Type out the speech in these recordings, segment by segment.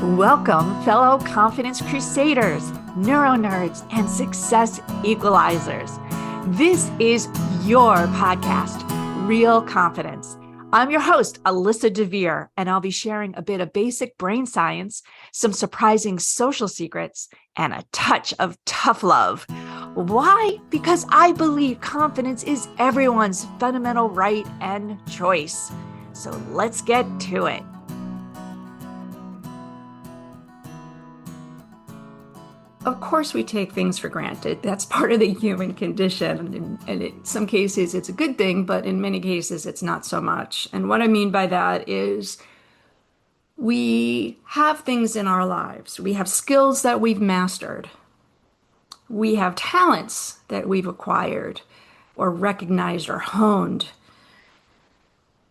Welcome, fellow confidence crusaders, neuro nerds, and success equalizers. This is your podcast, Real Confidence. I'm your host, Alyssa DeVere, and I'll be sharing a bit of basic brain science, some surprising social secrets, and a touch of tough love. Why? Because I believe confidence is everyone's fundamental right and choice. So let's get to it. Of course, we take things for granted. That's part of the human condition. And in some cases, it's a good thing, but in many cases, it's not so much. And what I mean by that is we have things in our lives. We have skills that we've mastered. We have talents that we've acquired or recognized or honed.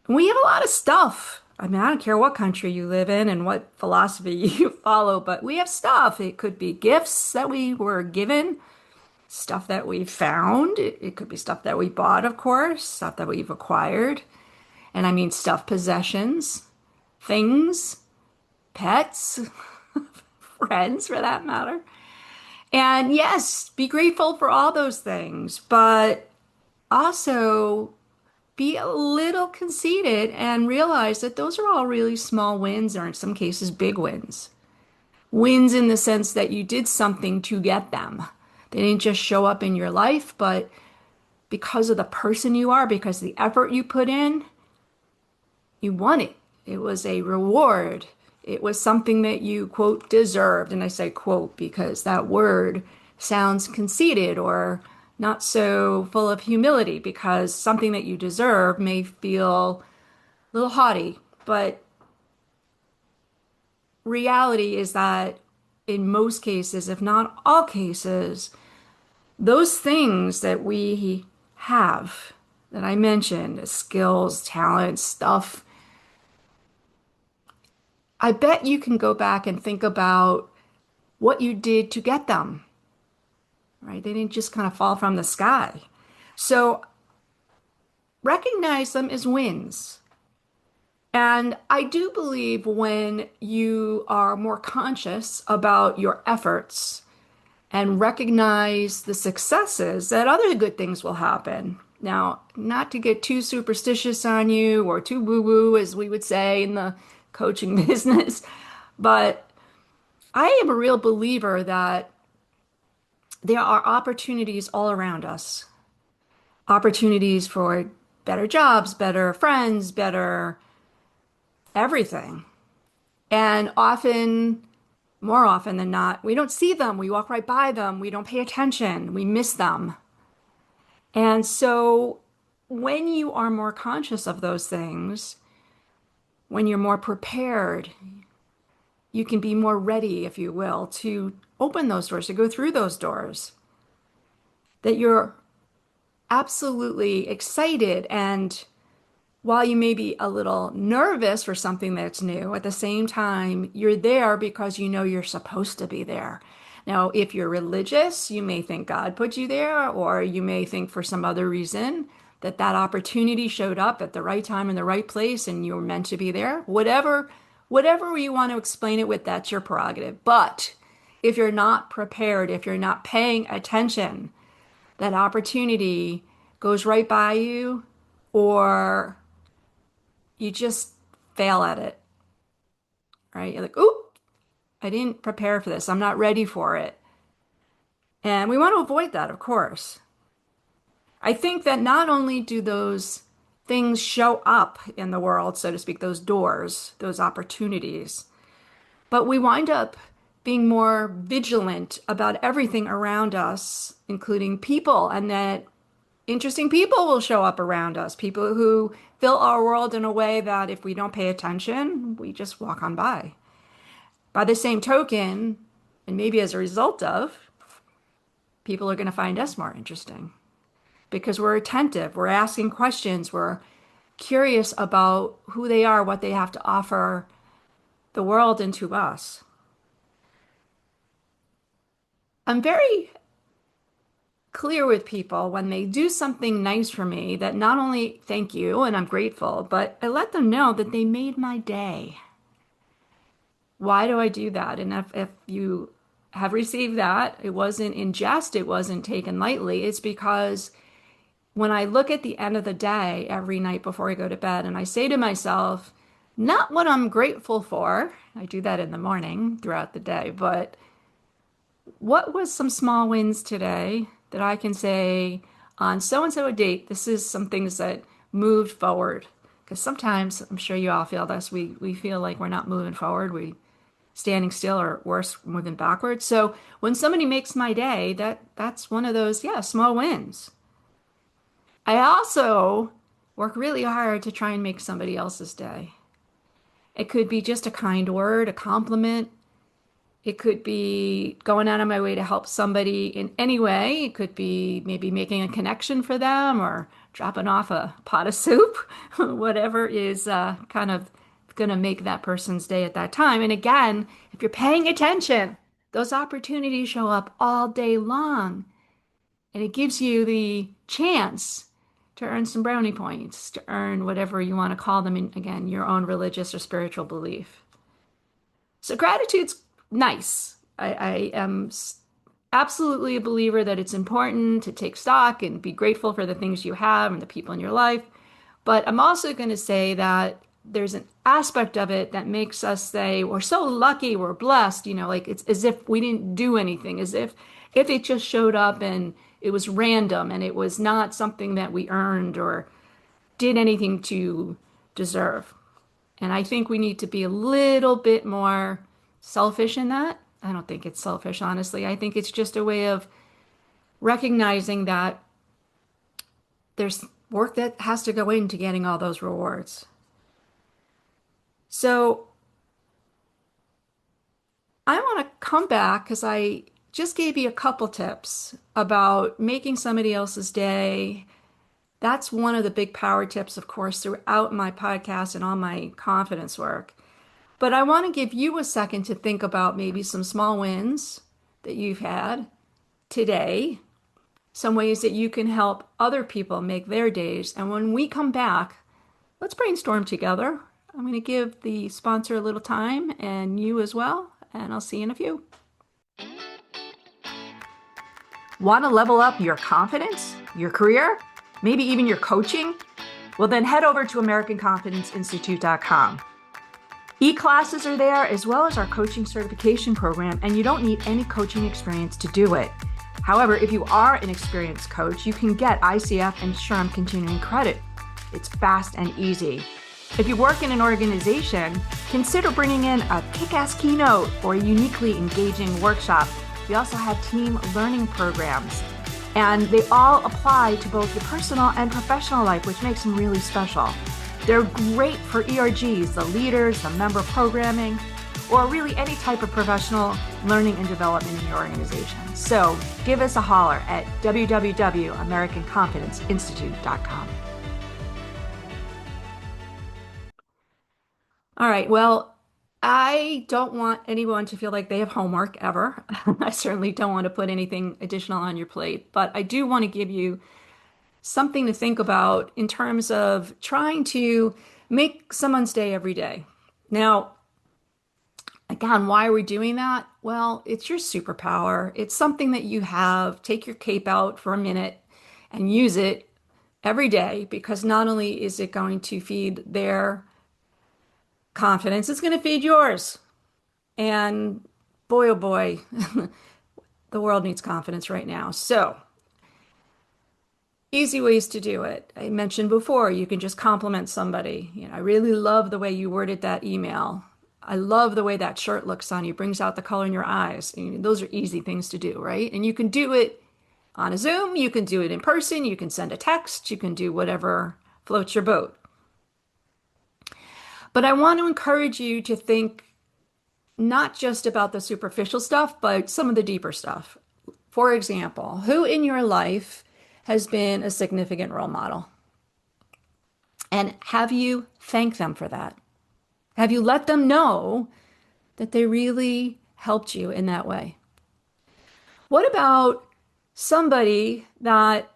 We have a lot of stuff. I mean, I don't care what country you live in and what philosophy you follow, but we have stuff. It could be gifts that we were given, stuff that we found. It could be stuff that we bought, of course, stuff that we've acquired. And I mean stuff, possessions, things, pets, friends for that matter. And yes, be grateful for all those things, but also be a little conceited and realize that those are all really small wins, or in some cases, big wins. Wins in the sense that you did something to get them. They didn't just show up in your life, but because of the person you are, because of the effort you put in, you won it. It was a reward. It was something that you, quote, deserved. And I say quote because that word sounds conceited or not so full of humility, because something that you deserve may feel a little haughty. But reality is that in most cases, if not all cases, those things that we have that I mentioned, skills, talents, stuff, I bet you can go back and think about what you did to get them, right? They didn't just kind of fall from the sky. So recognize them as wins. And I do believe when you are more conscious about your efforts and recognize the successes, that other good things will happen. Now, not to get too superstitious on you or too woo-woo, as we would say in the coaching business, but I am a real believer that there are opportunities all around us. Opportunities for better jobs, better friends, better everything. And often, more often than not, we don't see them. We walk right by them. We don't pay attention. We miss them. And so when you are more conscious of those things, when you're more prepared, you can be more ready, if you will, to open those doors, to go through those doors. That you're absolutely excited, and while you may be a little nervous for something that's new, at the same time, you're there because you know you're supposed to be there. Now, if you're religious, you may think God put you there, or you may think for some other reason that that opportunity showed up at the right time in the right place and you were meant to be there. Whatever you want to explain it with, that's your prerogative. But if you're not prepared, if you're not paying attention, that opportunity goes right by you, or you just fail at it, right? You're like, oop, I didn't prepare for this. I'm not ready for it. And we want to avoid that, of course. I think that not only do those things show up in the world, so to speak, those doors, those opportunities, but we wind up being more vigilant about everything around us, including people, and that interesting people will show up around us, people who fill our world in a way that if we don't pay attention, we just walk on by. By the same token, and maybe as a result of, people are going to find us more interesting because we're attentive, we're asking questions, we're curious about who they are, what they have to offer the world and to us. I'm very clear with people when they do something nice for me that not only thank you and I'm grateful, but I let them know that they made my day. Why do I do that? And if you have received that, it wasn't in jest, it wasn't taken lightly. It's because when I look at the end of the day every night before I go to bed and I say to myself, not what I'm grateful for, I do that in the morning throughout the day, but what was some small wins today that I can say on so and so a date, this is some things that moved forward. Because sometimes, I'm sure you all feel this, we feel like we're not moving forward, we standing still or worse, moving backwards. So when somebody makes my day, that's one of those, yeah, small wins. I also work really hard to try and make somebody else's day. It could be just a kind word, a compliment. It could be going out of my way to help somebody in any way. It could be maybe making a connection for them or dropping off a pot of soup, whatever is kind of going to make that person's day at that time. And again, if you're paying attention, those opportunities show up all day long. And it gives you the chance to earn some brownie points, to earn whatever you want to call them in, again, your own religious or spiritual belief. So gratitude's nice. I am absolutely a believer that it's important to take stock and be grateful for the things you have and the people in your life. But I'm also going to say that there's an aspect of it that makes us say, we're so lucky, we're blessed, like it's as if we didn't do anything, as if it just showed up and it was random and it was not something that we earned or did anything to deserve. And I think we need to be a little bit more selfish in that. I don't think it's selfish, honestly. I think it's just a way of recognizing that there's work that has to go into getting all those rewards. So I want to come back because I just gave you a couple tips about making somebody else's day. That's one of the big power tips, of course, throughout my podcast and all my confidence work. But I want to give you a second to think about maybe some small wins that you've had today, some ways that you can help other people make their days. And when we come back, let's brainstorm together. I'm going to give the sponsor a little time and you as well, and I'll see you in a few. Want to level up your confidence, your career, maybe even your coaching? Well, then head over to AmericanConfidenceInstitute.com. E-classes are there as well as our coaching certification program, and you don't need any coaching experience to do it. However, if you are an experienced coach, you can get ICF and SHRM continuing credit. It's fast and easy. If you work in an organization, consider bringing in a kick-ass keynote or a uniquely engaging workshop. We also have team learning programs, and they all apply to both your personal and professional life, which makes them really special. They're great for ERGs, the leaders, the member programming, or really any type of professional learning and development in your organization. So give us a holler at www.americanconfidenceinstitute.com. All right, well, I don't want anyone to feel like they have homework ever. I certainly don't want to put anything additional on your plate, but I do want to give you something to think about in terms of trying to make someone's day every day. Now, again, why are we doing that? Well, it's your superpower. It's something that you have. Take your cape out for a minute and use it every day because not only is it going to feed their confidence, it's going to feed yours. And boy, oh boy, the world needs confidence right now. So, easy ways to do it. I mentioned before, you can just compliment somebody. I really love the way you worded that email. I love the way that shirt looks on you, brings out the color in your eyes. Those are easy things to do, right? And you can do it on a Zoom, you can do it in person, you can send a text, you can do whatever floats your boat. But I want to encourage you to think not just about the superficial stuff, but some of the deeper stuff. For example, who in your life has been a significant role model? And have you thanked them for that? Have you let them know that they really helped you in that way? What about somebody that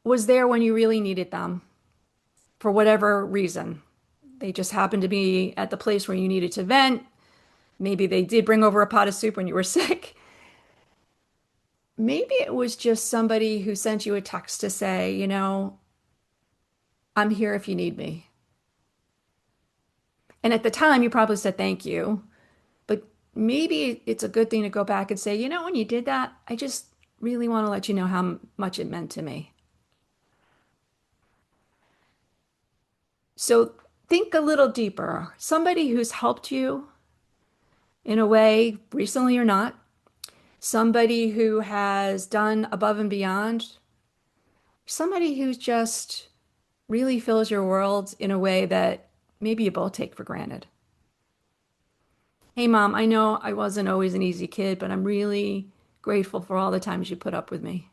was there when you really needed them for whatever reason? They just happened to be at the place where you needed to vent. Maybe they did bring over a pot of soup when you were sick. Maybe it was just somebody who sent you a text to say, I'm here if you need me. And at the time, you probably said thank you, but maybe it's a good thing to go back and say, when you did that, I just really want to let you know how much it meant to me. So think a little deeper. Somebody who's helped you in a way, recently or not, somebody who has done above and beyond, somebody who's just really fills your world in a way that maybe you both take for granted. Hey, Mom, I know I wasn't always an easy kid, but I'm really grateful for all the times you put up with me.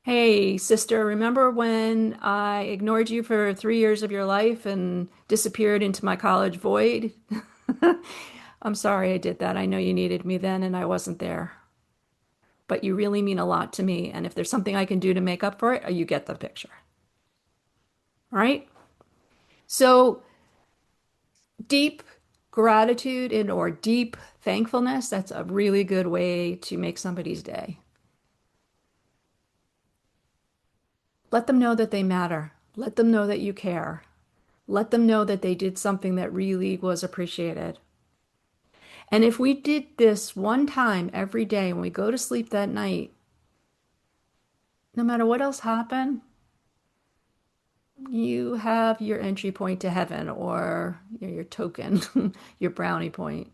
Hey, sister, remember when I ignored you for 3 years of your life and disappeared into my college void? I'm sorry I did that. I know you needed me then and I wasn't there. But you really mean a lot to me. And if there's something I can do to make up for it, you get the picture. All right? So deep gratitude and or deep thankfulness, that's a really good way to make somebody's day. Let them know that they matter. Let them know that you care. Let them know that they did something that really was appreciated. And if we did this one time every day when we go to sleep that night, no matter what else happened, you have your entry point to heaven or your token, your brownie point.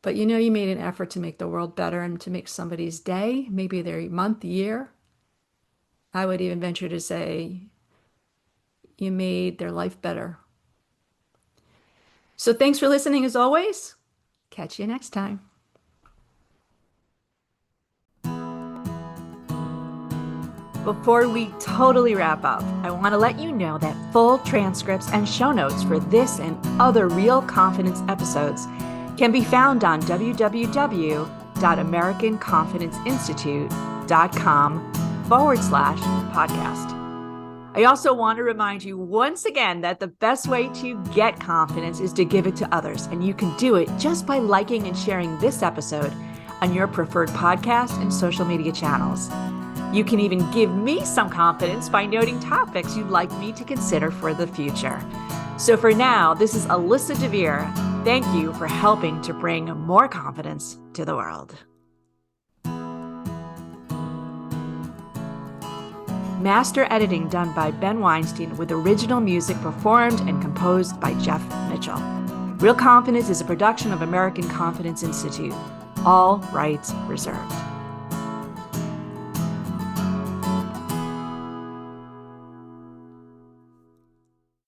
But you made an effort to make the world better and to make somebody's day, maybe their month, year. I would even venture to say you made their life better. So thanks for listening as always. Catch you next time. Before we totally wrap up, I want to let you know that full transcripts and show notes for this and other Real Confidence episodes can be found on www.americanconfidenceinstitute.com/podcast. I also want to remind you once again that the best way to get confidence is to give it to others, and you can do it just by liking and sharing this episode on your preferred podcast and social media channels. You can even give me some confidence by noting topics you'd like me to consider for the future. So for now, this is Alyssa DeVere. Thank you for helping to bring more confidence to the world. Master editing done by Ben Weinstein with original music performed and composed by Jeff Mitchell. Real Confidence is a production of American Confidence Institute. All rights reserved.